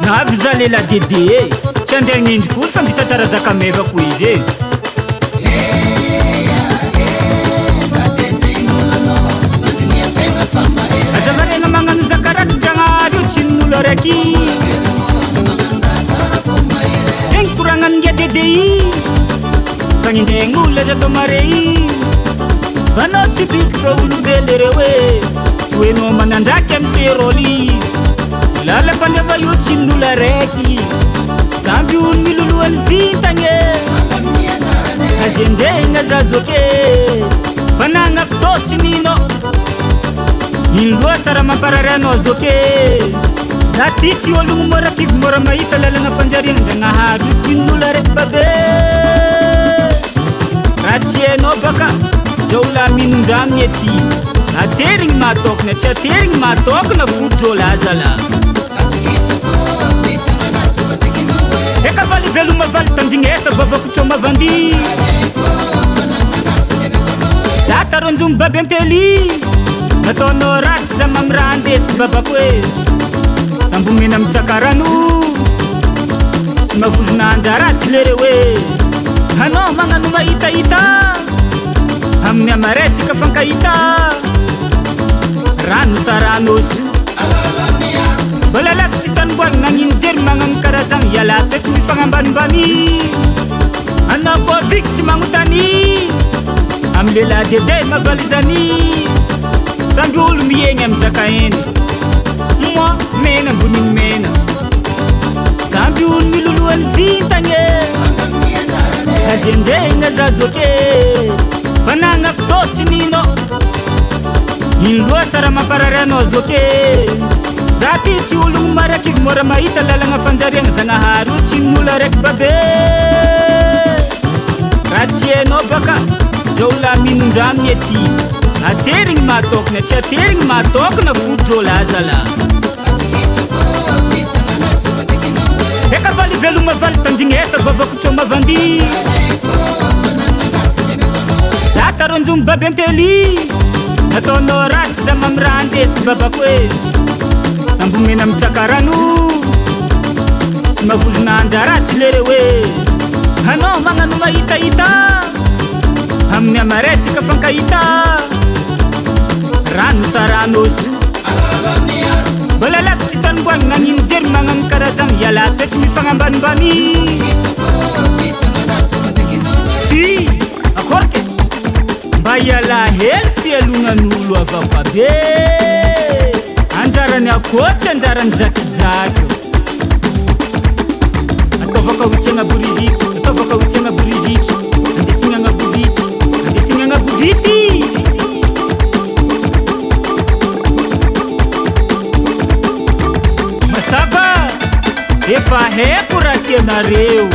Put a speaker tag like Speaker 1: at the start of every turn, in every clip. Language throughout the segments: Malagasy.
Speaker 1: Avy za lela dede tsy andeha nindry koa fa mitantara zakamevako izy azavarena magnano zakarakidragnareo tsy nin'olo araiky zegny koragnanongia dede fagnindegny olo aza tomare fanao tsy biky fa olobele reo tsy hoenao manandraky amy serôly lala-pandrava io tsy nin'olo araiky samby olo milolohan'ny vintagny azendegna zazoke fanagnaky tô tsy nino ino loa tsara mampararianao zoke za ty tsy ologno mora kivy mora mahita lalagna fanjariagna ndragnahary io tsy nin'olo araiky babe raha tsy hainao baka jaola minondrano ety aterigny mahatokana tsy aterigny mahatokana fojôla azala eka valy veloma valy tandignesa vavako tsô mavandi za taronjomby baby antely nataonao ratsy za mamy raha andesy babako hoe sambomena mitsakarano tsy mavozona anjara tsy lere hoe anao magnano mahitahita amin'ny amaretsika fankahita rano saranosy balalako tsy tanimboagny nagnino jery magnano karazagny iala toeky mifagnambanimbany anao koa viky tsy magnotany amy lela dede mavalizany samby olo miegny amy zaka eny moi mena amboniny mena samby olo milolohan'ny vintagny azendegna zazoke fanagnaky tô tsy nino ino loa tsara mampararianao zoke za ty tsy ologno marakivy mora mahita lalagna fanjariagna zagnahary io tsy nin'olo araiky babe raha tsy hainao baka jaola minondrano ety aterigny mahatokana tsy aterigny mahatokana fojôla azala eka valy veloma valy tandignesa vavako tsô mavandi za taronjomby baby antely nataonao ratsy za mamy raha andesy babako hoe sambomena mitsakarano tsy mavozona anjara tsy lere hoe anao magnano mahitahita amin'ny amaretsika fankahita rano saranosy balalako tsy tanimboagny nagnino jery magnano karazagny iala toeky mifagnambanimbany ty akorke mba iala hely fialonan'olo avako abe anjarany akoatsy anjarany jakijaky ataovaka hotsiagna boriziky ataovaka hotsiagna boriziky andesignagna bovity andesignagna bovity masava efa haiko raha tianareo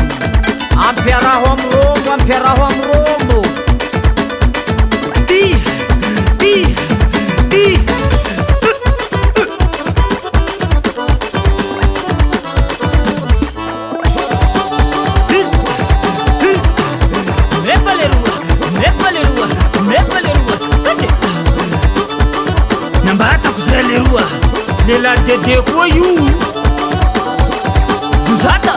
Speaker 2: ampiaraho amy romo ampiaraho amy romo
Speaker 1: lela dede koa io zuzata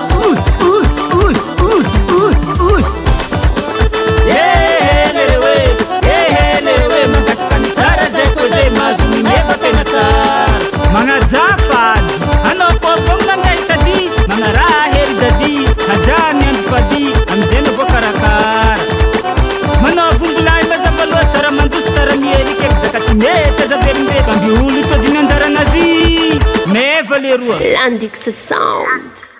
Speaker 1: lerewe mangatikany tsara zay koa zay mahazo minefa tena tsara magnajafady anao koa fognangay tady magnaraha hely dady hajany andro fady amizay na vo karakara manao vongolahy mazava loa tsara mandosy tsara mierika eky zaka tsy mety azaverimbe samby olo todiny anjaranazy meva leroa
Speaker 3: Landix Sound.